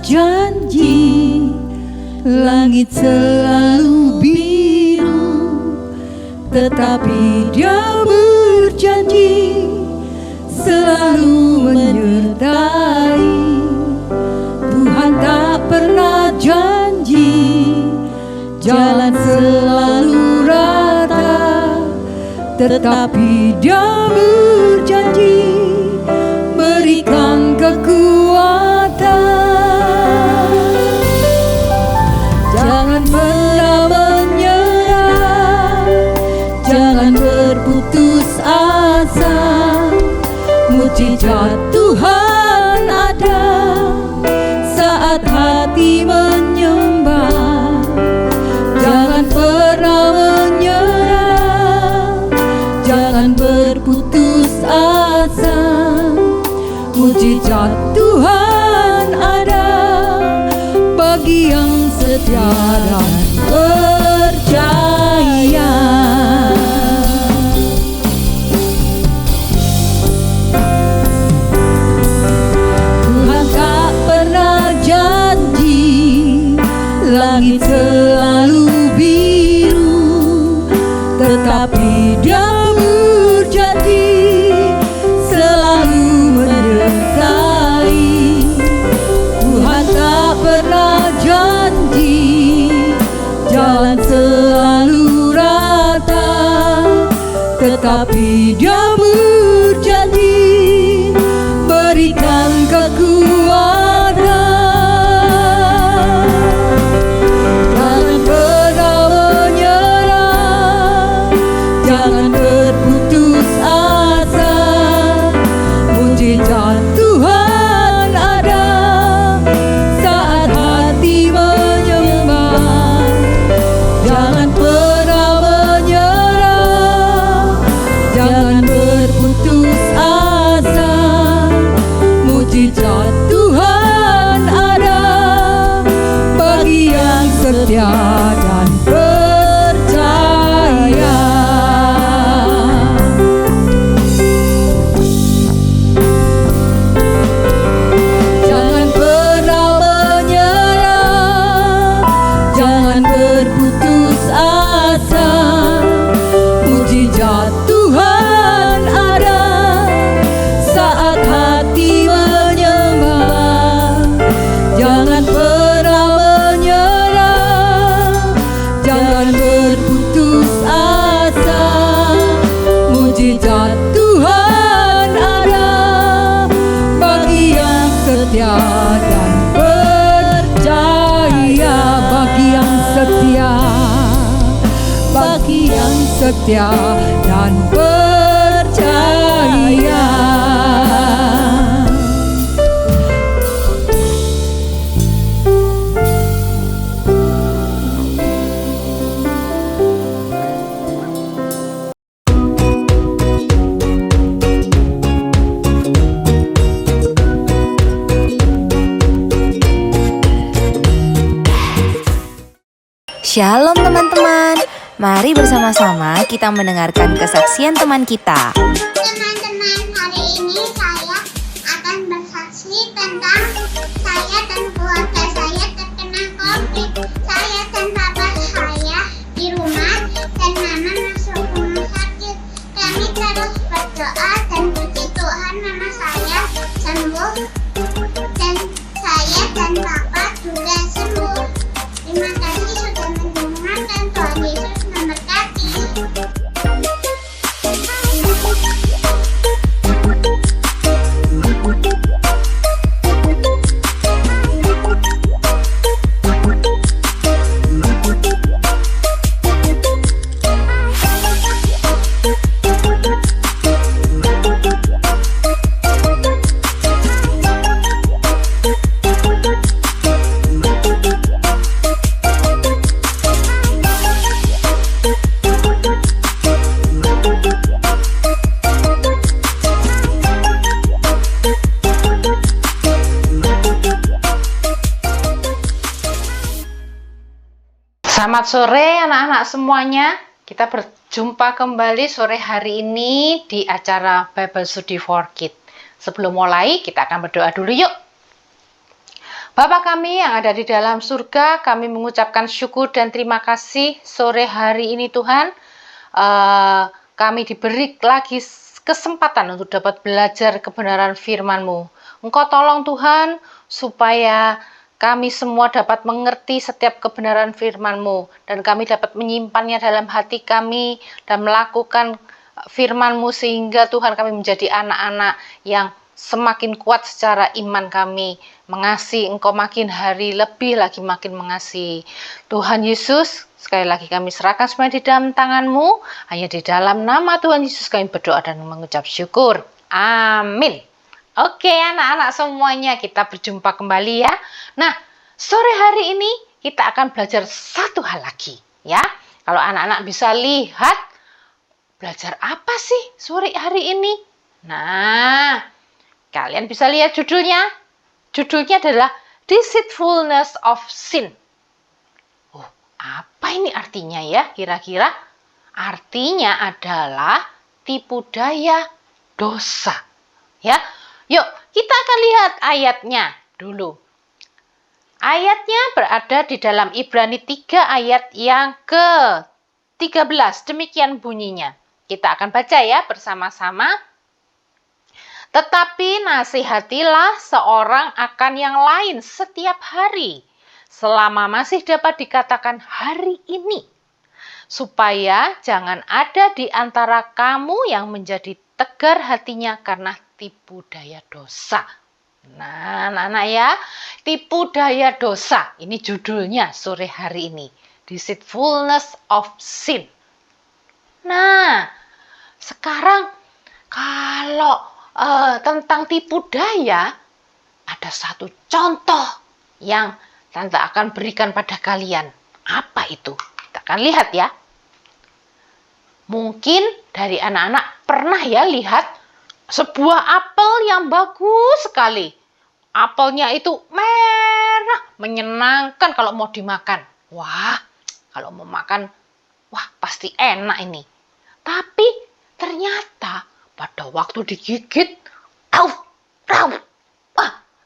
janji, langit selalu biru, tetapi Dia berjanji selalu menyertai. Tuhan tak pernah janji jalan selalu rata, tetapi Dia berjanji berikan kekuatan. Jangan pernah menyerah, jangan berputus asa. Mujizat Tuhan ada saat hati menyembah. Jangan pernah menyerah, jangan berputus asa. Mujizat Tuhan ada bagi yang setia dan percaya. Tuhan tak pernah janji langit selalu biru, tetapi Dia berjanji selalu menyertai. Tuhan tak pernah janji jalan selalu rata, tetapi Dia berjanji berikan kekuatan. Jangan pernah menyerah, jangan berputus asa. Mujizat Tuhan ada saat hati menyembah. Jangan pernah menyerah, jangan berputus asa. Mujizat Tuhan ada bagi yang setia dan percaya. Jangan pernah menyerah, jangan berputus asa. Mujizat Tuhan ada saat hati menyembah. Jangan pernah menyerah, jangan berputus asa. Mujizat Tuhan ada bagi yang setia dan percaya. Bagi yang setia, bagi yang setia dan percaya. Shalom teman-teman, mari bersama-sama kita mendengarkan kesaksian teman kita. Teman-teman, hari ini saya akan bersaksi tentang saya dan keluarga saya terkena COVID. Saya dan papa saya di rumah dan mama masuk rumah sakit. Kami terus berdoa dan puji Tuhan mama saya sembuh dan saya dan papa juga sembuh. Terima kasih sudah mendengarkan. Tuhan Yesus memberkati. Selamat sore anak-anak semuanya. Kita berjumpa kembali sore hari ini di acara Bible Study for Kids. Sebelum mulai, kita akan berdoa dulu yuk. Bapa kami yang ada di dalam surga, kami mengucapkan syukur dan terima kasih sore hari ini Tuhan. Kami diberi lagi kesempatan untuk dapat belajar kebenaran firman-Mu. Engkau tolong Tuhan supaya kami semua dapat mengerti setiap kebenaran firman-Mu dan kami dapat menyimpannya dalam hati kami dan melakukan firman-Mu sehingga Tuhan kami menjadi anak-anak yang semakin kuat secara iman kami. Mengasihi Engkau makin hari lebih lagi makin mengasihi. Tuhan Yesus, sekali lagi kami serahkan semuanya di dalam tangan-Mu. Hanya di dalam nama Tuhan Yesus kami berdoa dan mengucap syukur. Amin. Oke anak-anak semuanya, kita berjumpa kembali ya. Nah, sore hari ini kita akan belajar satu hal lagi ya. Kalau anak-anak bisa lihat, belajar apa sih sore hari ini? Nah, kalian bisa lihat judulnya. Judulnya adalah Deceitfulness of Sin. Oh, apa ini artinya ya kira-kira? Artinya adalah tipu daya dosa. Ya, yuk kita akan lihat ayatnya dulu. Ayatnya berada di dalam Ibrani 3 ayat yang ke-13. Demikian bunyinya. Kita akan baca ya bersama-sama. Tetapi nasihatilah seorang akan yang lain setiap hari, selama masih dapat dikatakan hari ini, supaya jangan ada di antara kamu yang menjadi tegar hatinya karena tipu daya dosa. Nah, anak-anak ya, tipu daya dosa. Ini judulnya sore hari ini. Deceitfulness of Sin. Nah, sekarang kalau tentang tipu daya, ada satu contoh yang Tante akan berikan pada kalian. Apa itu? Kita akan lihat ya. Mungkin dari anak-anak pernah ya lihat sebuah apel yang bagus sekali. Apelnya itu merah, menyenangkan kalau mau dimakan. Wah, kalau mau makan, wah pasti enak ini. Tapi ternyata pada waktu digigit,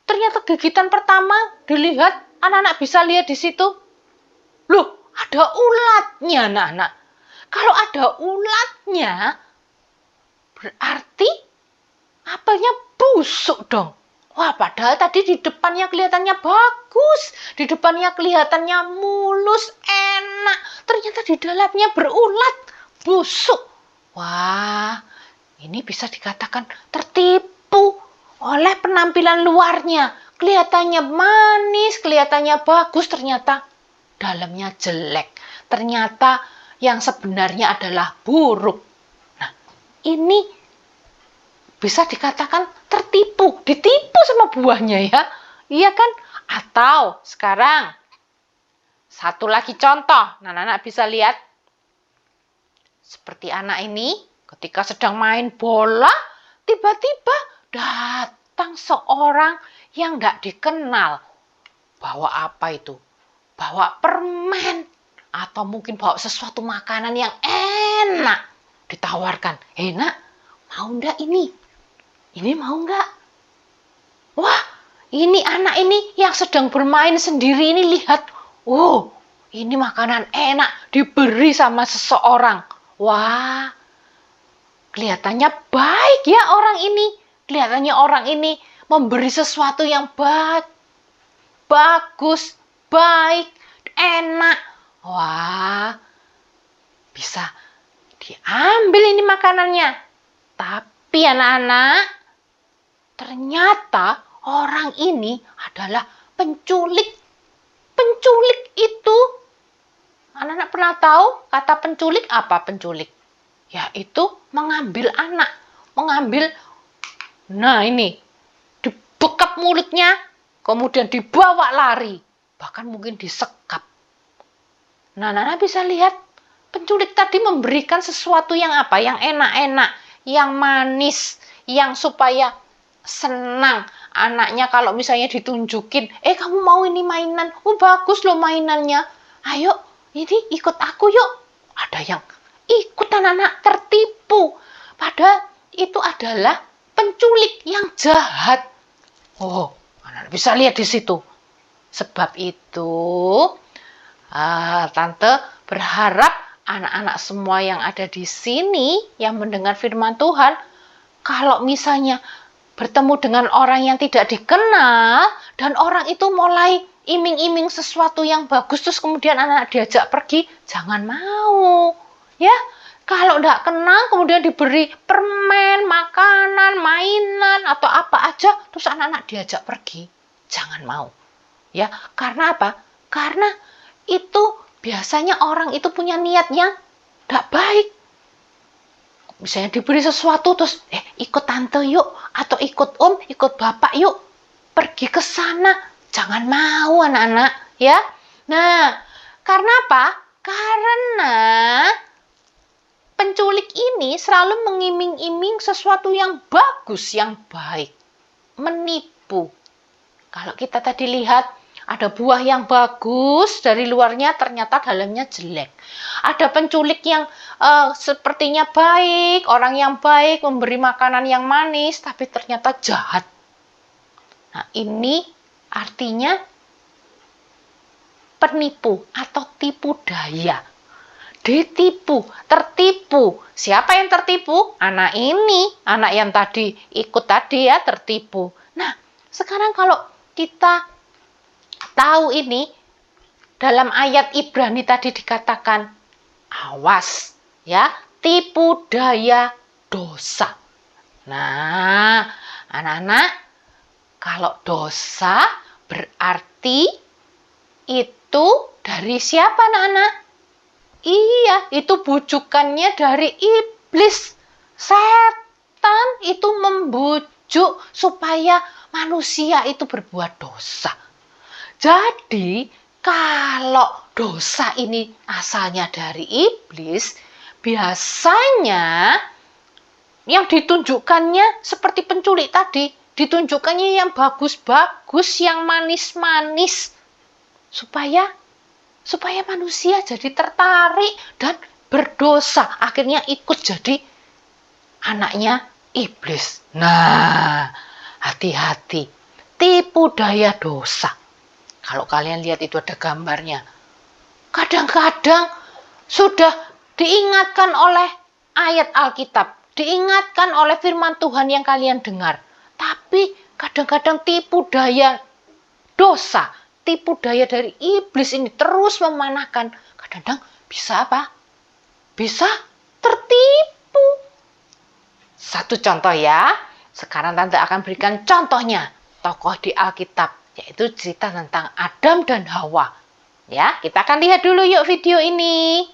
ternyata gigitan pertama dilihat, anak-anak bisa lihat di situ. Loh, ada ulatnya, anak-anak. Kalau ada ulatnya, berarti apelnya busuk dong. Wah, padahal tadi di depannya kelihatannya bagus, di depannya kelihatannya mulus, enak. Ternyata di dalamnya berulat, busuk. Wah, ini bisa dikatakan tertipu oleh penampilan luarnya. Kelihatannya manis, kelihatannya bagus, ternyata dalamnya jelek. Ternyata yang sebenarnya adalah buruk. Nah, ini bisa dikatakan tertipu, ditipu sama buahnya ya. Iya kan? Atau sekarang, satu lagi contoh. Nah, anak bisa lihat. Seperti anak ini, ketika sedang main bola, tiba-tiba datang seorang yang tidak dikenal. Bawa apa itu? Bawa permen. Atau mungkin bawa sesuatu makanan yang enak. Ditawarkan. Nak, mau ndak ini? Ini mau nggak? Wah, ini anak ini yang sedang bermain sendiri ini lihat. Oh, ini makanan enak diberi sama seseorang. Wah, kelihatannya baik ya orang ini. Kelihatannya orang ini memberi sesuatu yang bagus, baik, enak. Wah, bisa diambil ini makanannya. Tapi anak-anak, ternyata orang ini adalah penculik. Penculik itu, anak-anak pernah tahu kata penculik apa penculik? Yaitu mengambil anak, mengambil, nah ini, dibekap mulutnya, kemudian dibawa lari, bahkan mungkin disekap. Nah, anak-anak bisa lihat, penculik tadi memberikan sesuatu yang apa? Yang enak-enak, yang manis, yang supaya senang. Anaknya kalau misalnya ditunjukin, kamu mau ini mainan, bagus loh mainannya. Ayo, ini ikut aku yuk. Ada yang ikut, anak-anak tertipu. Padahal itu adalah penculik yang jahat. Oh, anak-anak bisa lihat di situ. Sebab itu, Tante berharap anak-anak semua yang ada di sini yang mendengar firman Tuhan, kalau misalnya bertemu dengan orang yang tidak dikenal dan orang itu mulai iming-iming sesuatu yang bagus, terus kemudian anak diajak pergi, jangan mau. Ya, kalau tidak kenal kemudian diberi permen, makanan, mainan atau apa aja, terus anak-anak diajak pergi, jangan mau. Ya, karena apa? Karena itu biasanya orang itu punya niat yang tidak baik. Misalnya diberi sesuatu terus, ikut tante yuk, atau ikut om, ikut bapak yuk, pergi ke sana. Jangan mau anak-anak, ya. Nah, karena apa? Karena penculik ini selalu mengiming-iming sesuatu yang bagus, yang baik. Menipu. Kalau kita tadi lihat, ada buah yang bagus, dari luarnya ternyata dalamnya jelek. Ada penculik yang sepertinya baik, orang yang baik, memberi makanan yang manis, tapi ternyata jahat. Nah, ini artinya penipu atau tipu daya. Ditipu, tertipu. Siapa yang tertipu? Anak ini, anak yang tadi ikut tadi ya, tertipu. Nah, sekarang kalau kita tahu ini, dalam ayat Ibrani tadi dikatakan, awas ya, tipu daya dosa. Nah, anak-anak, kalau dosa berarti itu dari siapa anak-anak? Iya, itu bujukannya dari iblis. Setan itu membujuk supaya manusia itu berbuat dosa. Jadi, kalau dosa ini asalnya dari iblis, biasanya yang ditunjukkannya seperti penculik tadi, ditunjukkannya yang bagus-bagus, yang manis-manis, supaya manusia jadi tertarik dan berdosa, akhirnya ikut jadi anaknya iblis. Nah, hati-hati, tipu daya dosa. Kalau kalian lihat itu ada gambarnya. Kadang-kadang sudah diingatkan oleh ayat Alkitab, diingatkan oleh firman Tuhan yang kalian dengar. Tapi kadang-kadang tipu daya dosa, tipu daya dari iblis ini terus memanahkan. Kadang-kadang bisa apa? Bisa tertipu. Satu contoh ya. Sekarang Tante akan berikan contohnya. Tokoh di Alkitab, yaitu cerita tentang Adam dan Hawa. Ya, kita akan lihat dulu yuk video ini.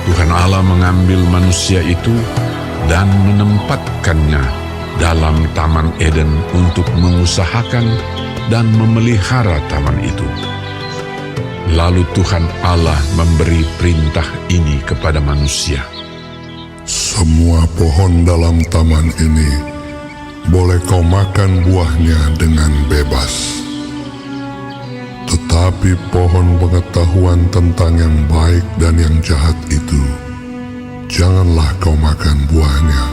Tuhan Allah mengambil manusia itu dan menempatkannya dalam Taman Eden untuk mengusahakan dan memelihara taman itu. Lalu Tuhan Allah memberi perintah ini kepada manusia. Semua pohon dalam taman ini boleh kau makan buahnya dengan bebas. Tetapi pohon pengetahuan tentang yang baik dan yang jahat itu, janganlah kau makan buahnya,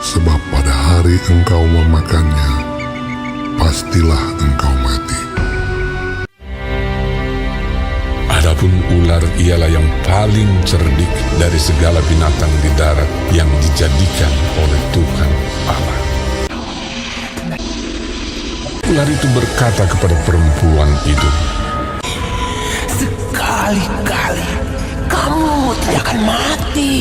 sebab pada hari engkau memakannya, pastilah engkau mati. Adapun ular ialah yang paling cerdik dari segala binatang di darat yang dijadikan oleh Tuhan Allah. Ular itu berkata kepada perempuan itu, sekali-kali kamu tidak akan mati.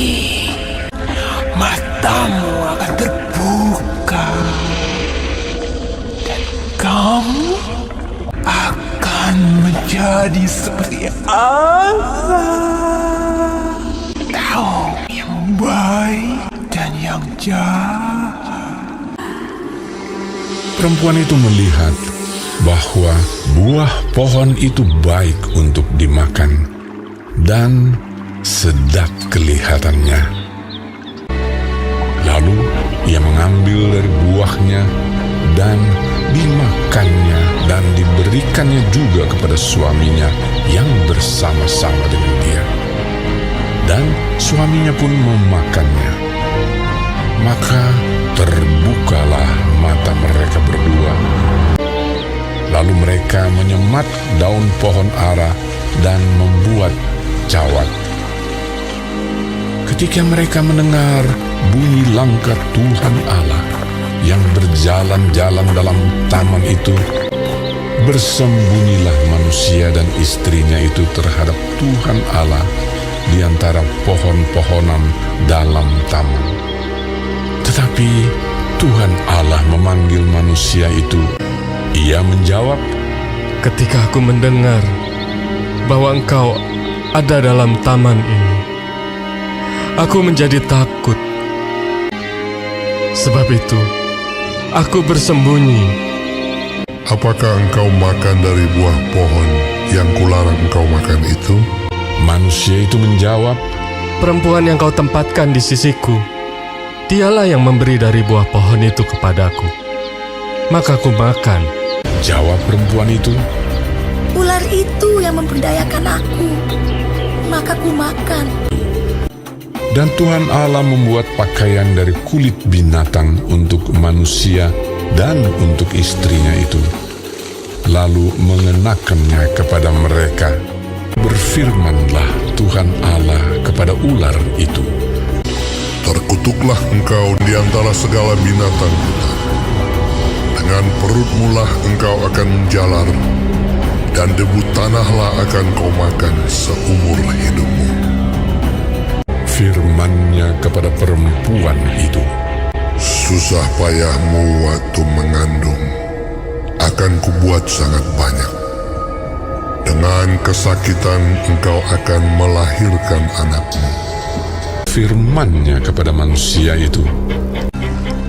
Matamu akan terbuka dan kamu akan menjadi seperti Allah, tahu yang baik dan yang jahat. perempuan itu melihat bahwa buah pohon itu baik untuk dimakan dan sedap kelihatannya. Lalu ia mengambil dari buahnya dan dimakannya dan diberikannya juga kepada suaminya yang bersama-sama dengan dia. Dan suaminya pun memakannya. Maka terbukalah mata mereka berdua. Lalu mereka menyemat daun pohon ara dan membuat cawat. Ketika mereka mendengar bunyi langkah Tuhan Allah yang berjalan-jalan dalam taman itu, bersembunyilah manusia dan istrinya itu terhadap Tuhan Allah di antara pohon-pohonan dalam taman. Tetapi Tuhan Allah memanggil manusia itu. Ia menjawab, Ketika aku mendengar bahwa engkau ada dalam taman ini, aku menjadi takut. Sebab itu, aku bersembunyi. Apakah engkau makan dari buah pohon yang kularang engkau makan itu? Manusia itu menjawab, Perempuan yang kau tempatkan di sisiku, dialah yang memberi dari buah pohon itu kepadaku. Maka aku makan. Jawab perempuan itu, Ular itu yang memberdayakan aku, maka ku makan. dan Tuhan Allah membuat pakaian dari kulit binatang untuk manusia dan untuk istrinya itu, lalu mengenakannya kepada mereka. Berfirmanlah Tuhan Allah kepada ular itu, Terkutuklah engkau di antara segala binatang hutan. Dengan perutmu lah engkau akan menjalar, dan debu tanahlah akan kau makan seumur hidupmu. firman-Nya kepada perempuan itu, Susah payahmu waktu mengandung akan kubuat sangat banyak. Dengan kesakitan engkau akan melahirkan anakmu. firman-Nya kepada manusia itu,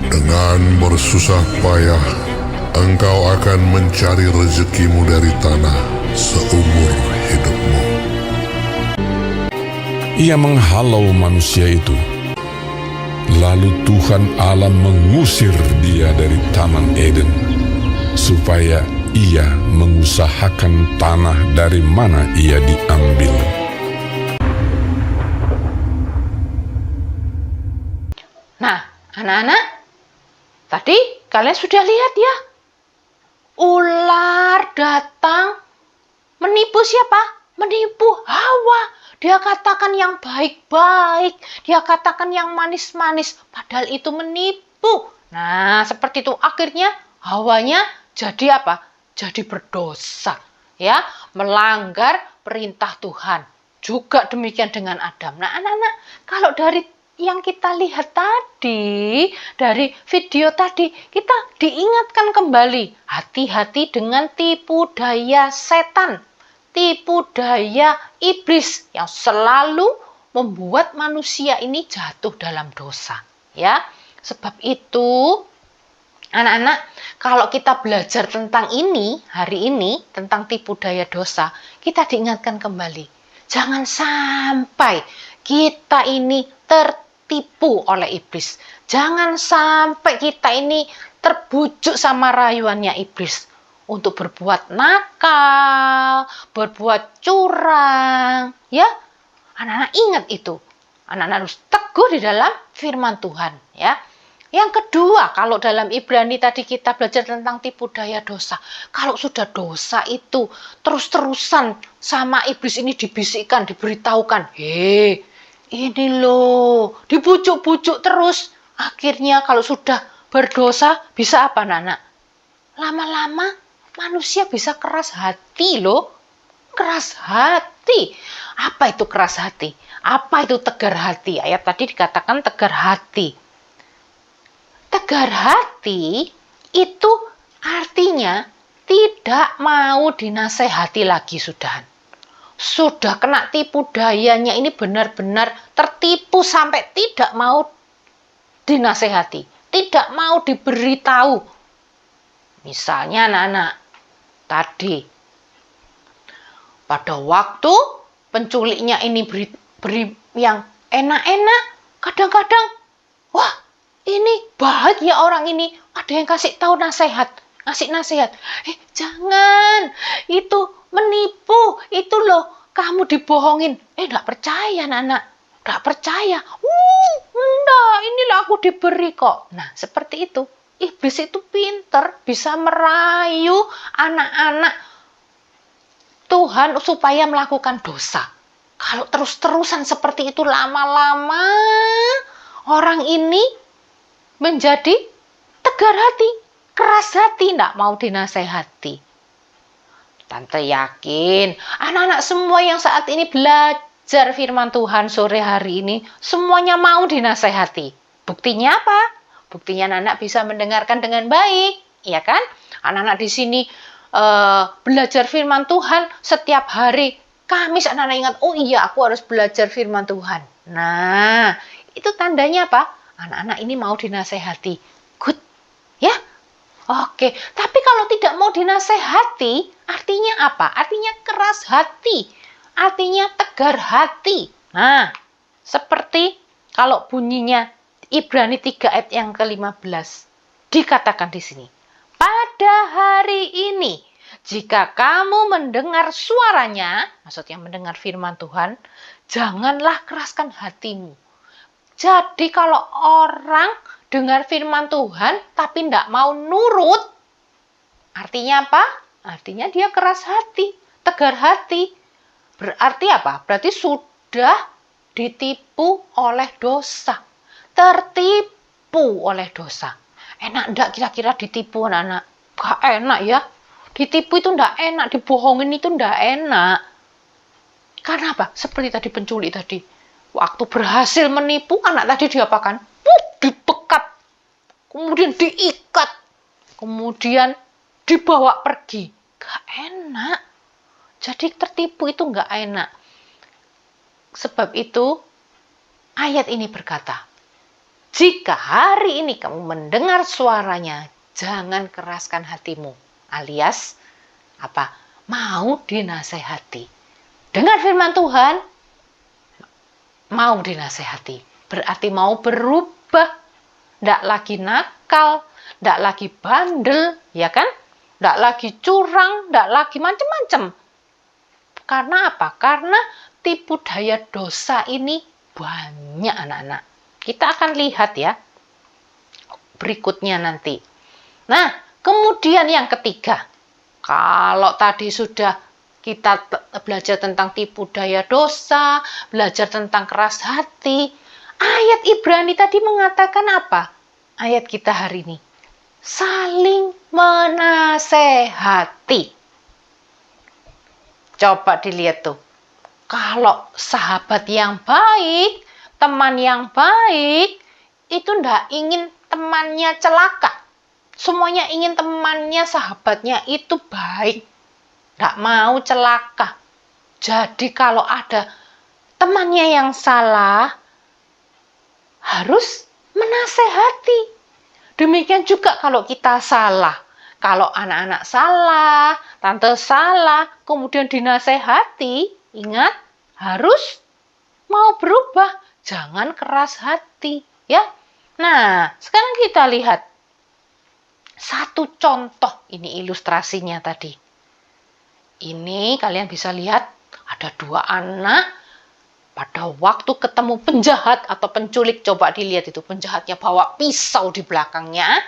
Dengan bersusah payah engkau akan mencari rezekimu dari tanah seumur hidupmu. ia menghalau manusia itu. Lalu Tuhan Allah mengusir dia dari Taman Eden, supaya ia mengusahakan tanah dari mana ia diambil. Nah, anak-anak, tadi kalian sudah lihat ya, ular datang menipu siapa? Menipu Hawa. Dia katakan yang baik-baik, dia katakan yang manis-manis, padahal itu menipu. Nah, seperti itu akhirnya Hawanya jadi apa? Jadi berdosa, ya, melanggar perintah Tuhan. Juga demikian dengan Adam. Nah, anak-anak, kalau dari yang kita lihat tadi, dari video tadi, kita diingatkan kembali, hati-hati dengan tipu daya setan, tipu daya iblis yang selalu membuat manusia ini jatuh dalam dosa, ya. Sebab itu, anak-anak, kalau kita belajar tentang ini, hari ini, tentang tipu daya dosa, kita diingatkan kembali, jangan sampai kita ini tertipu oleh iblis. Jangan sampai kita ini terbujuk sama rayuannya iblis untuk berbuat nakal, berbuat curang, ya. Anak-anak ingat itu. Anak-anak harus teguh di dalam firman Tuhan, ya. Yang kedua, kalau dalam Ibrani tadi kita belajar tentang tipu daya dosa. Kalau sudah dosa itu terus-terusan sama iblis ini dibisikkan, diberitahukan, ini loh, dibujuk-bujuk terus. Akhirnya kalau sudah berdosa, bisa apa, anak-anak? Lama-lama manusia bisa keras hati loh. Keras hati. Apa itu keras hati? Apa itu tegar hati? Ayat tadi dikatakan tegar hati. Tegar hati itu artinya tidak mau dinasehati lagi sudahan. Sudah kena tipu dayanya ini benar-benar tertipu sampai tidak mau dinasehati. Tidak mau diberitahu. Misalnya anak-anak, tadi pada waktu penculiknya ini beri yang enak-enak, kadang-kadang, wah ini baik ya orang ini, ada yang kasih tahu ngasih nasihat. Jangan, itu menipu, itu loh, kamu dibohongin. Enggak percaya anak-anak, enggak percaya. Enggak, inilah aku diberi kok. Nah, seperti itu. Iblis itu pinter, bisa merayu anak-anak Tuhan supaya melakukan dosa. Kalau terus-terusan seperti itu lama-lama, orang ini menjadi tegar hati, keras hati, tidak mau dinasehati. Tante yakin anak-anak semua yang saat ini belajar firman Tuhan sore hari ini, semuanya mau dinasehati. Buktinya apa? Buktinya anak-anak bisa mendengarkan dengan baik, ya kan? Anak-anak di sini belajar firman Tuhan setiap hari. Kamis anak-anak ingat, oh iya aku harus belajar firman Tuhan. Nah, itu tandanya apa? Anak-anak ini mau dinasehati. Good, ya? Oke, tapi kalau tidak mau dinasehati, artinya apa? Artinya keras hati, artinya tegar hati. Nah, seperti kalau bunyinya Ibrani 3 ayat yang ke-15, dikatakan di sini. Pada hari ini, jika kamu mendengar suaranya, maksudnya mendengar firman Tuhan, janganlah keraskan hatimu. Jadi kalau orang dengar firman Tuhan tapi tidak mau nurut, artinya apa? Artinya dia keras hati, tegar hati. Berarti apa? Berarti sudah ditipu oleh dosa, tertipu oleh dosa. Enak enggak kira-kira ditipu anak-anak? Gak enak ya. Ditipu itu enggak enak, dibohongin itu enggak enak. Karena apa? Seperti tadi penculik tadi. Waktu berhasil menipu, anak tadi diapakan? Dipekat. Kemudian diikat. Kemudian dibawa pergi. Gak enak. Jadi tertipu itu enggak enak. Sebab itu, ayat ini berkata, jika hari ini kamu mendengar suaranya, jangan keraskan hatimu. Alias, apa? Mau dinasehati. Dengar firman Tuhan, mau dinasehati. Berarti mau berubah. Tidak lagi nakal, tidak lagi bandel, ya kan? Tidak lagi curang, tidak lagi macam-macam. Karena apa? Karena tipu daya dosa ini banyak anak-anak. Kita akan lihat ya berikutnya nanti. Nah, kemudian yang ketiga, kalau tadi sudah kita belajar tentang tipu daya dosa, belajar tentang keras hati, ayat Ibrani tadi mengatakan apa? Ayat kita hari ini, saling menasehati. Coba dilihat tuh, kalau sahabat yang baik, teman yang baik, itu ndak ingin temannya celaka. Semuanya ingin temannya, sahabatnya itu baik. Ndak mau celaka. Jadi kalau ada temannya yang salah, harus menasehati. Demikian juga kalau kita salah. Kalau anak-anak salah, tante salah, kemudian dinasehati, ingat harus mau berubah. Jangan keras hati, ya. Nah, sekarang kita lihat satu contoh, ini ilustrasinya tadi. Ini kalian bisa lihat ada dua anak pada waktu ketemu penjahat atau penculik. Coba dilihat itu, penjahatnya bawa pisau di belakangnya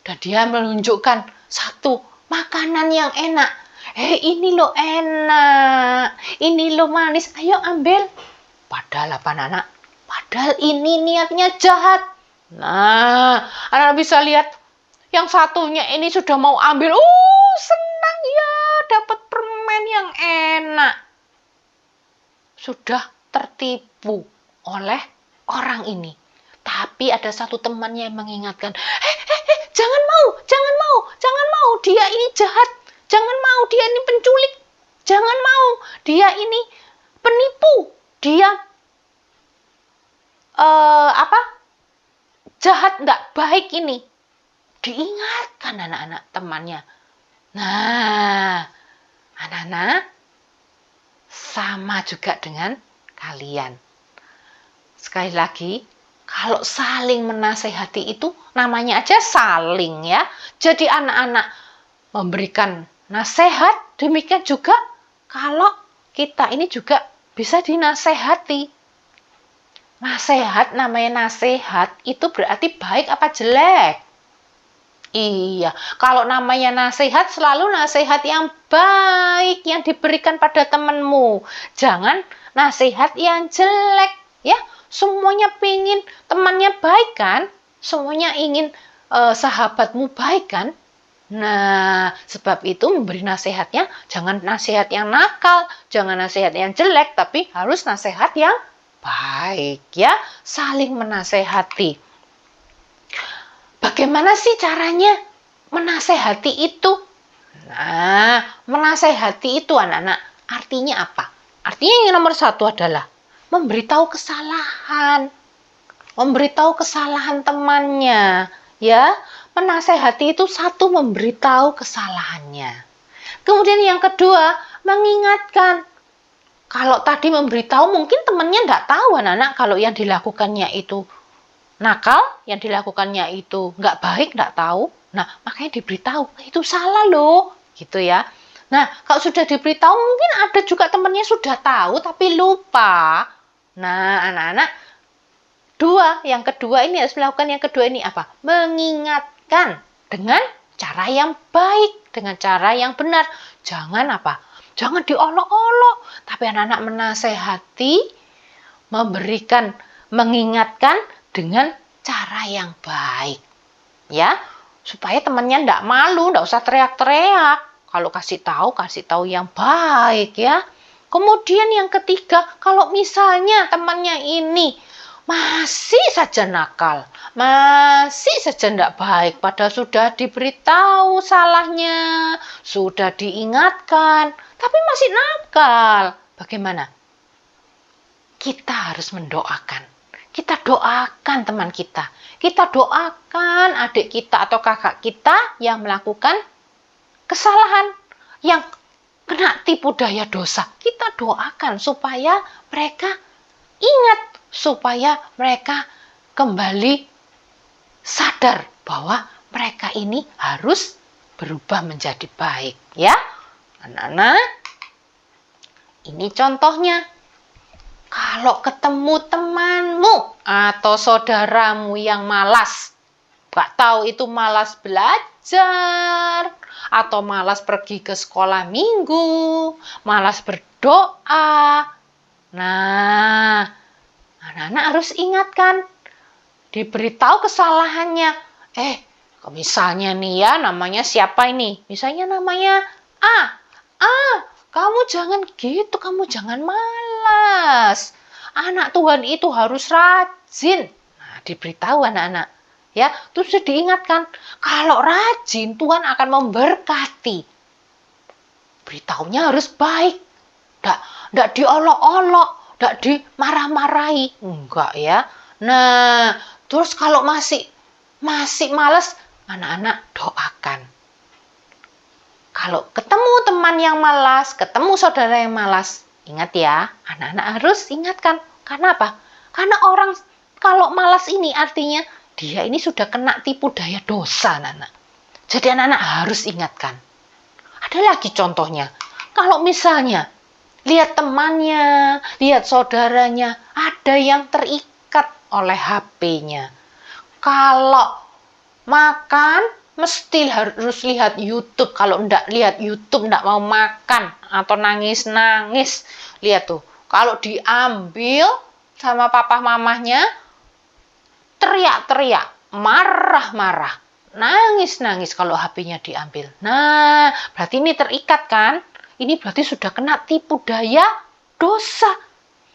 dan dia menunjukkan satu makanan yang enak. Ini loh enak, ini loh manis, ayo ambil. Padahal apa anak? Padahal ini niatnya jahat. Nah, anak bisa lihat yang satunya ini sudah mau ambil. Senang ya, dapat permen yang enak. Sudah tertipu oleh orang ini. Tapi ada satu temannya yang mengingatkan, jangan mau, dia ini jahat. Jangan mau, dia ini penculik. Jangan mau, dia ini penipu. Dia jahat, nggak baik ini. Diingatkan anak-anak temannya. Nah, anak-anak sama juga dengan kalian. Sekali lagi, Kalau saling menasehati itu namanya aja saling ya. Jadi anak-anak memberikan nasihat, demikian juga kalau kita ini juga bisa dinasehati. Nasihat, namanya nasihat itu berarti baik apa jelek? Iya, kalau namanya nasihat selalu nasihat yang baik yang diberikan pada temanmu. Jangan nasihat yang jelek ya. Semuanya pingin temannya baik kan? Semuanya ingin sahabatmu baik kan? Nah, sebab itu memberi nasihatnya jangan nasihat yang nakal, jangan nasihat yang jelek, tapi harus nasihat yang baik ya, saling menasehati. Bagaimana sih caranya menasehati itu? Nah, menasehati itu anak-anak artinya apa? Artinya yang nomor satu adalah memberitahu kesalahan. Memberitahu kesalahan temannya. Ya, menasehati itu satu memberitahu kesalahannya. Kemudian yang kedua, mengingatkan. Kalau tadi memberitahu mungkin temannya tidak tahu anak-anak kalau yang dilakukannya itu nakal, yang dilakukannya itu nggak baik, nggak tahu. Nah, makanya diberitahu, itu salah loh, gitu ya. Nah, kalau sudah diberitahu mungkin ada juga temannya sudah tahu tapi lupa. Nah, anak-anak, yang kedua ini harus melakukan yang kedua ini apa? Mengingatkan dengan cara yang baik, dengan cara yang benar. Jangan apa? Jangan diolok-olok, tapi anak-anak menasehati, mengingatkan dengan cara yang baik. Ya, supaya temannya tidak malu, tidak usah teriak-teriak. Kalau kasih tahu yang baik ya. Kemudian yang ketiga, kalau misalnya temannya ini masih saja nakal, masih saja tidak baik, padahal sudah diberitahu salahnya, sudah diingatkan, tapi masih nakal. Bagaimana? Kita harus mendoakan. Kita doakan teman kita. Kita doakan adik kita atau kakak kita yang melakukan kesalahan, yang kena tipu daya dosa. Kita doakan supaya mereka ingat, supaya mereka kembali sadar bahwa mereka ini harus berubah menjadi baik. Ya, anak-anak, ini contohnya. Kalau ketemu temanmu atau saudaramu yang malas, gak tahu itu malas belajar, atau malas pergi ke sekolah minggu, malas berdoa. Nah, anak-anak harus ingatkan, diberitahu kesalahannya. Misalnya nih ya, namanya siapa ini? Misalnya namanya A. Kamu jangan gitu, kamu jangan malas. Anak Tuhan itu harus rajin. Nah, diberitahu anak-anak. Ya, terus diingatkan, kalau rajin Tuhan akan memberkati. Beritahunya harus baik. Tidak diolok-olok, tidak dimarah-marahi. Enggak ya. Nah, terus kalau masih malas, anak-anak doakan. Kalau ketemu teman yang malas, ketemu saudara yang malas, ingat ya, anak-anak harus ingatkan. Karena apa? Karena orang kalau malas ini artinya dia ini sudah kena tipu daya dosa, anak-anak. Jadi anak-anak harus ingatkan. Ada lagi contohnya. Kalau misalnya lihat temannya, lihat saudaranya, ada yang terikat oleh HP-nya. Kalau makan, mesti harus lihat YouTube. Kalau enggak lihat YouTube, enggak mau makan atau nangis-nangis. Lihat tuh, kalau diambil sama papa mamahnya, teriak-teriak, marah-marah, nangis-nangis kalau HP-nya diambil. Nah, berarti ini terikat kan? Ini berarti sudah kena tipu daya dosa.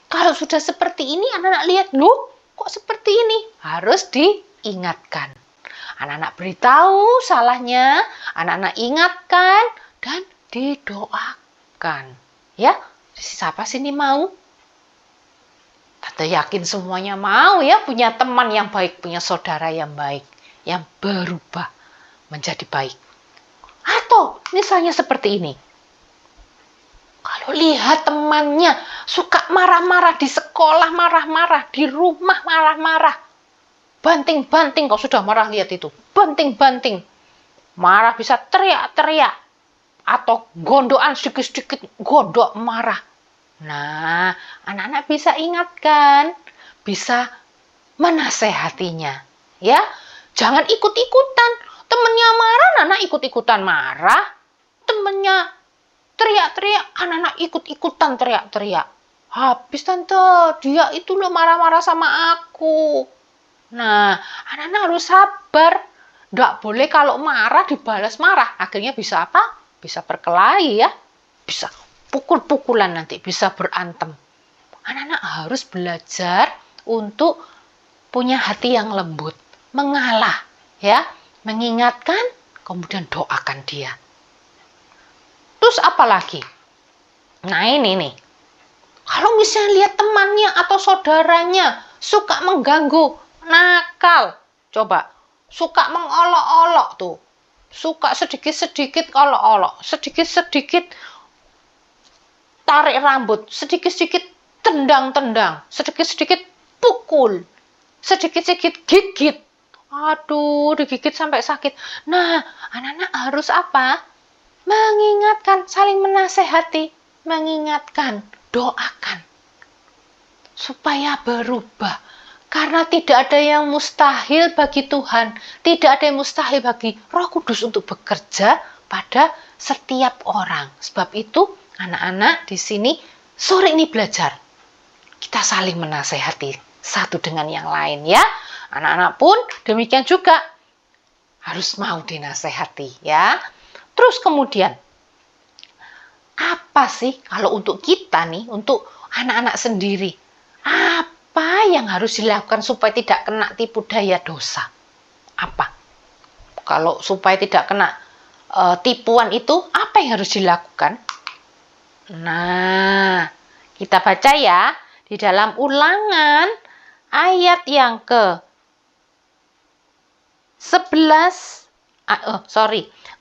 Kalau sudah seperti ini, anak-anak lihat, loh, kok seperti ini? Harus diingatkan. Anak-anak beritahu salahnya, anak-anak ingatkan, dan didoakan. Ya, siapa sih ini mau? Tante yakin semuanya mau ya, punya teman yang baik, punya saudara yang baik, yang berubah menjadi baik. Atau misalnya seperti ini. Kalau lihat temannya suka marah-marah di sekolah, marah-marah di rumah, marah-marah. banting-banting. Kau sudah marah, lihat itu, banting-banting. Marah bisa teriak-teriak atau gondokan sedikit-sedikit, gondok marah. Nah, anak-anak bisa ingatkan, bisa menasehatinya, ya. Jangan ikut-ikutan. Temennya marah, anak ikut-ikutan marah. Temennya teriak-teriak, anak-anak ikut-ikutan teriak-teriak. Habis tante, dia itu loh marah-marah sama aku. Nah, anak-anak harus sabar. Nggak boleh kalau marah dibalas marah. Akhirnya bisa apa? Bisa berkelahi ya. Bisa pukul-pukulan nanti, bisa berantem. Anak-anak harus belajar untuk punya hati yang lembut. Mengalah ya. Mengingatkan, kemudian doakan dia. Terus apa lagi? Nah ini nih. Kalau misalnya lihat temannya atau saudaranya suka mengganggu, nakal, coba suka mengolok-olok tuh, suka sedikit-sedikit olok-olok, sedikit-sedikit tarik rambut, sedikit-sedikit tendang-tendang, sedikit-sedikit pukul, sedikit-sedikit gigit. Aduh, digigit sampai sakit. Nah, anak-anak harus apa? Mengingatkan, saling menasehati, mengingatkan, doakan supaya berubah. Karena tidak ada yang mustahil bagi Tuhan, tidak ada yang mustahil bagi Roh Kudus untuk bekerja pada setiap orang. Sebab itu, anak-anak di sini sore ini belajar. Kita saling menasehati satu dengan yang lain ya. Anak-anak pun demikian juga harus mau dinasehati ya. Terus kemudian, apa sih kalau untuk kita nih, untuk anak-anak sendiri, apa yang harus dilakukan supaya tidak kena tipu daya dosa? Apa? Kalau supaya tidak kena tipuan itu, apa yang harus dilakukan? Nah, kita baca ya di dalam Ulangan ayat yang ke 11,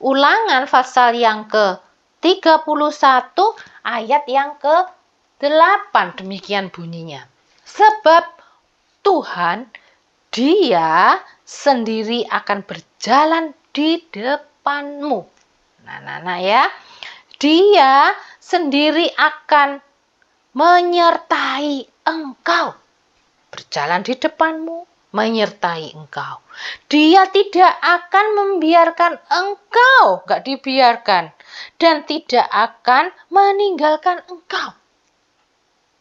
Ulangan pasal yang ke 31 ayat yang ke 8, demikian bunyinya. Sebab Tuhan, Dia sendiri akan berjalan di depanmu. Nah ya, Dia sendiri akan menyertai engkau. Berjalan di depanmu, menyertai engkau. Dia tidak akan membiarkan engkau, gak dibiarkan, dan tidak akan meninggalkan engkau.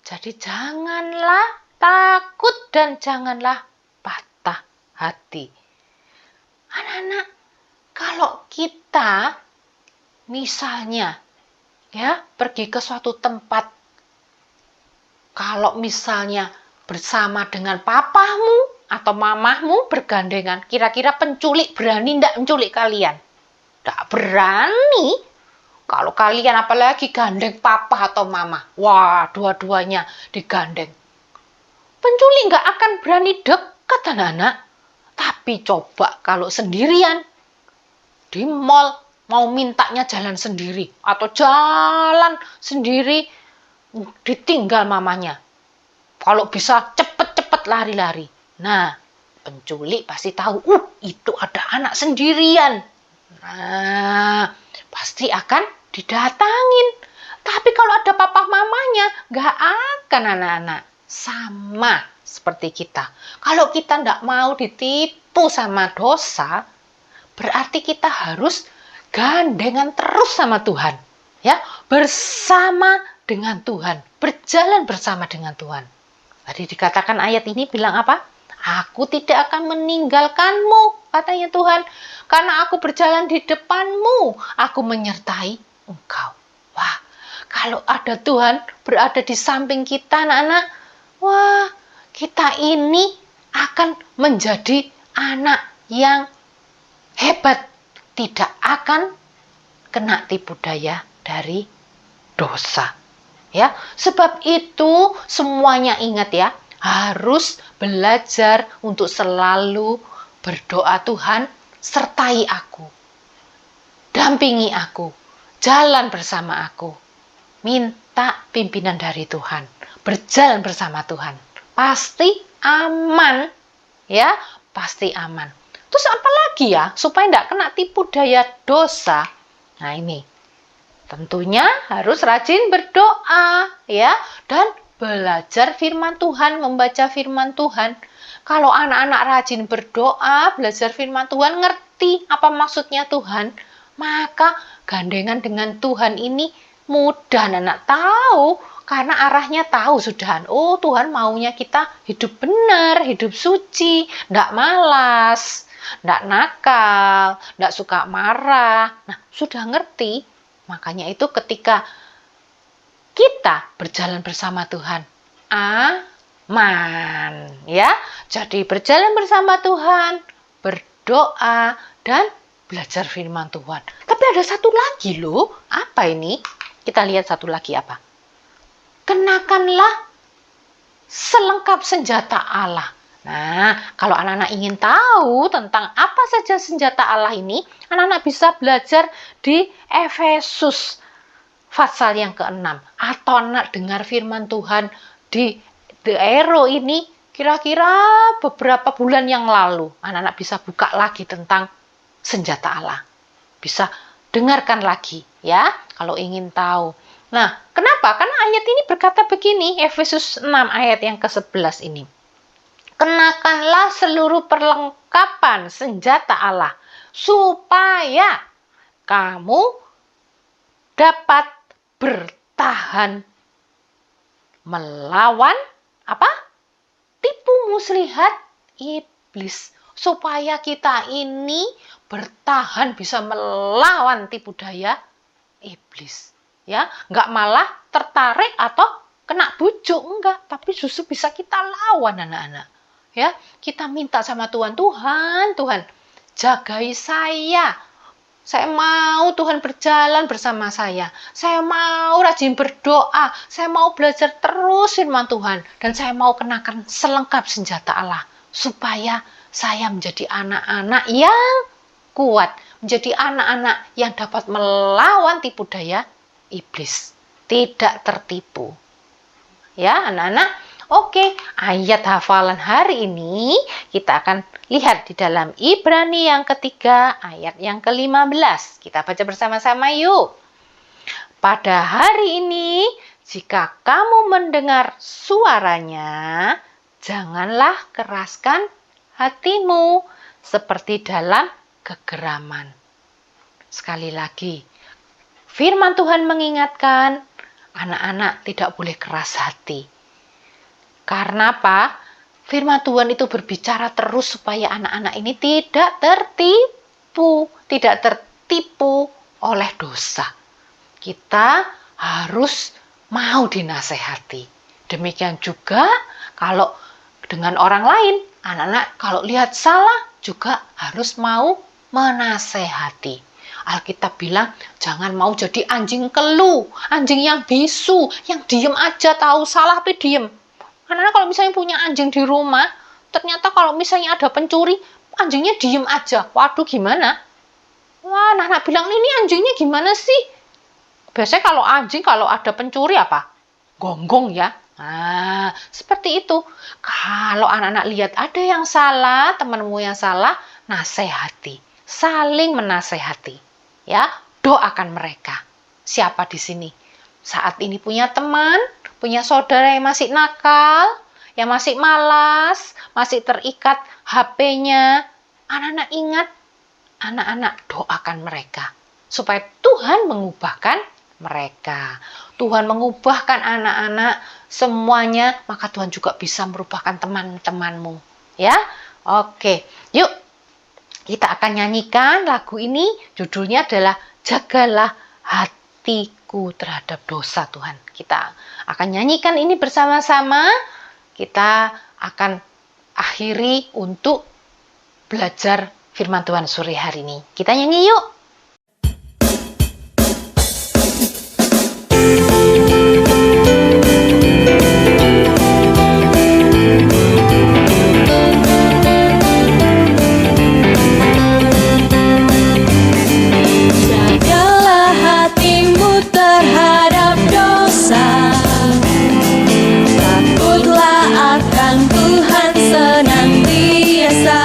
Jadi janganlah takut dan janganlah patah hati. Anak-anak, kalau kita misalnya ya pergi ke suatu tempat, kalau misalnya bersama dengan papamu atau mamahmu bergandengan, kira-kira penculik berani ndak menculik kalian? Ndak berani. Kalau kalian apalagi gandeng papa atau mama, wah dua-duanya digandeng. Penculik nggak akan berani dekat anak-anak. Tapi coba kalau sendirian di mall, mau mintanya jalan sendiri atau jalan sendiri, ditinggal mamanya. Kalau bisa cepet-cepet lari-lari. Nah, penculik pasti tahu, itu ada anak sendirian. Nah, pasti akan didatangin. Tapi kalau ada papa mamanya, nggak akan anak-anak. Sama seperti kita. Kalau kita nggak mau ditipu sama dosa, berarti kita harus gandengan terus sama Tuhan. Ya, bersama dengan Tuhan. Berjalan bersama dengan Tuhan. Tadi dikatakan ayat ini bilang apa? Aku tidak akan meninggalkanmu, katanya Tuhan. Karena aku berjalan di depanmu, aku menyertai engkau. Wah, kalau ada Tuhan berada di samping kita, anak-anak, wah, kita ini akan menjadi anak yang hebat. Tidak akan kena tipu daya dari dosa. Ya, sebab itu semuanya ingat ya, harus belajar untuk selalu berdoa, Tuhan, sertai aku, dampingi aku, jalan bersama aku, minta pimpinan dari Tuhan, berjalan bersama Tuhan, pasti aman, ya, pasti aman. Terus apa lagi ya supaya tidak kena tipu daya dosa? Nah ini, tentunya harus rajin berdoa ya, dan belajar firman Tuhan, membaca firman Tuhan. Kalau anak-anak rajin berdoa, belajar firman Tuhan, ngerti apa maksudnya Tuhan, maka gandengan dengan Tuhan ini mudah. Anak tahu, karena arahnya tahu sudah. Oh, Tuhan maunya kita hidup benar, hidup suci, tidak malas, tidak nakal, tidak suka marah. Nah, sudah ngerti. Makanya itu ketika kita berjalan bersama Tuhan, aman ya. Jadi berjalan bersama Tuhan, berdoa dan belajar firman Tuhan. Tapi ada satu lagi loh. Apa ini? Kita lihat satu lagi apa? Kenakanlah selengkap senjata Allah. Nah, kalau anak-anak ingin tahu tentang apa saja senjata Allah ini, anak-anak bisa belajar di Efesus pasal yang ke-6. Atau anak dengar firman Tuhan di The Arrow ini, kira-kira beberapa bulan yang lalu, anak-anak bisa buka lagi tentang senjata Allah. Bisa dengarkan lagi ya, kalau ingin tahu. Nah, kenapa? Karena ayat ini berkata begini, Efesus 6 ayat yang ke-11 ini. Kenakanlah seluruh perlengkapan senjata Allah, supaya kamu dapat bertahan melawan apa? Tipu muslihat iblis. Supaya kita ini bertahan bisa melawan tipu daya iblis. Ya, enggak malah tertarik atau kena bujuk, enggak, tapi justru bisa kita lawan anak-anak. Ya, kita minta sama Tuhan, Tuhan, jagai saya. Saya mau Tuhan berjalan bersama saya. Saya mau rajin berdoa. Saya mau belajar terus firman Tuhan. Dan saya mau kenakan selengkap senjata Allah. Supaya saya menjadi anak-anak yang kuat. Menjadi anak-anak yang dapat melawan tipu daya iblis. Tidak tertipu. Ya anak-anak. Oke, ayat hafalan hari ini kita akan lihat di dalam Ibrani yang ketiga, ayat yang ke-15. Kita baca bersama-sama yuk. Pada hari ini, jika kamu mendengar suaranya, janganlah keraskan hatimu seperti dalam kegeraman. Sekali lagi, firman Tuhan mengingatkan anak-anak tidak boleh keras hati. Karena apa? Firman Tuhan itu berbicara terus supaya anak-anak ini tidak tertipu oleh dosa. Kita harus mau dinasehati. Demikian juga kalau dengan orang lain, anak-anak kalau lihat salah juga harus mau menasehati. Alkitab bilang, jangan mau jadi anjing kelu, anjing yang bisu, yang diem aja tahu salah tapi diem. Karena kalau misalnya punya anjing di rumah, ternyata kalau misalnya ada pencuri, anjingnya diem aja. Waduh, gimana? Wah, anak-anak bilang, ini anjingnya gimana sih? Biasanya kalau ada pencuri apa? Gonggong ya. Nah, seperti itu. Kalau anak-anak lihat ada yang salah, temanmu yang salah, nasehati. Saling menasehati. Ya, doakan mereka. Siapa di sini? Saat ini punya teman, punya saudara yang masih nakal, yang masih malas, masih terikat HP-nya. Anak-anak ingat, anak-anak doakan mereka. Supaya Tuhan mengubahkan mereka. Tuhan mengubahkan anak-anak semuanya, maka Tuhan juga bisa merubahkan teman-temanmu. Ya, oke. Yuk, kita akan nyanyikan lagu ini. Judulnya adalah Jagalah Hatiku Terhadap Dosa Tuhan. Kita akan nyanyikan ini bersama-sama. Kita akan akhiri untuk belajar firman Tuhan sore hari ini. Kita nyanyi yuk. Jagalah hatimu terhadap dosa. Takutlah akan Tuhan senantiasa.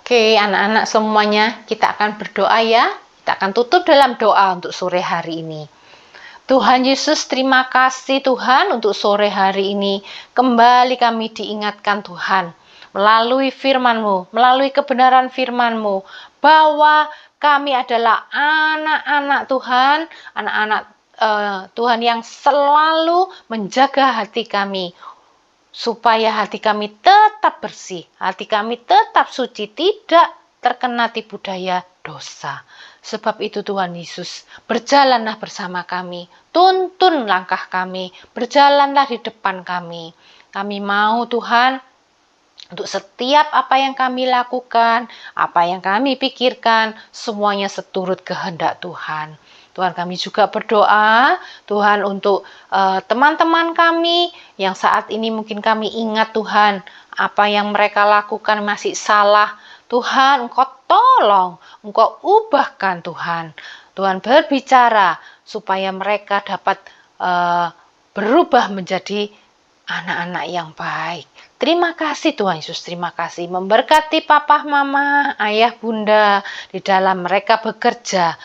Oke, anak-anak semuanya, kita akan berdoa ya. Kita akan tutup dalam doa untuk sore hari ini. Tuhan Yesus, terima kasih Tuhan untuk sore hari ini. Kembali kami diingatkan Tuhan, melalui firman-Mu, melalui kebenaran firman-Mu, bahwa kami adalah anak-anak Tuhan, anak-anak Tuhan yang selalu menjaga hati kami, supaya hati kami tetap bersih, hati kami tetap suci, tidak terkena tipu daya dosa. Sebab itu Tuhan Yesus, berjalanlah bersama kami, tuntun langkah kami, berjalanlah di depan kami. Kami mau Tuhan, untuk setiap apa yang kami lakukan, apa yang kami pikirkan, semuanya seturut kehendak Tuhan. Tuhan, kami juga berdoa, Tuhan, untuk teman-teman kami yang saat ini mungkin kami ingat Tuhan, apa yang mereka lakukan masih salah. Tuhan, Engkau tolong, Engkau ubahkan Tuhan. Tuhan berbicara supaya mereka dapat berubah menjadi anak-anak yang baik. Terima kasih Tuhan Yesus, terima kasih. Memberkati papa, mama, ayah, bunda, di dalam mereka bekerja,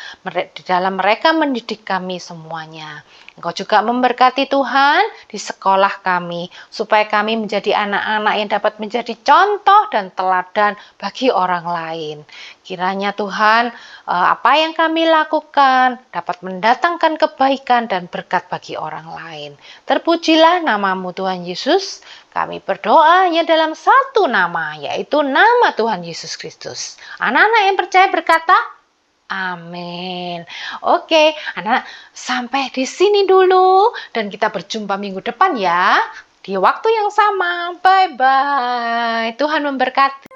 di dalam mereka mendidik kami semuanya. Engkau juga memberkati Tuhan di sekolah kami, supaya kami menjadi anak-anak yang dapat menjadi contoh dan teladan bagi orang lain. Kiranya Tuhan, apa yang kami lakukan dapat mendatangkan kebaikan dan berkat bagi orang lain. Terpujilah nama-Mu Tuhan Yesus. Kami berdoa hanya dalam satu nama, yaitu nama Tuhan Yesus Kristus. Anak-anak yang percaya berkata, amin. Oke, anak, sampai di sini dulu. Dan kita berjumpa minggu depan ya. Di waktu yang sama. Bye-bye. Tuhan memberkati.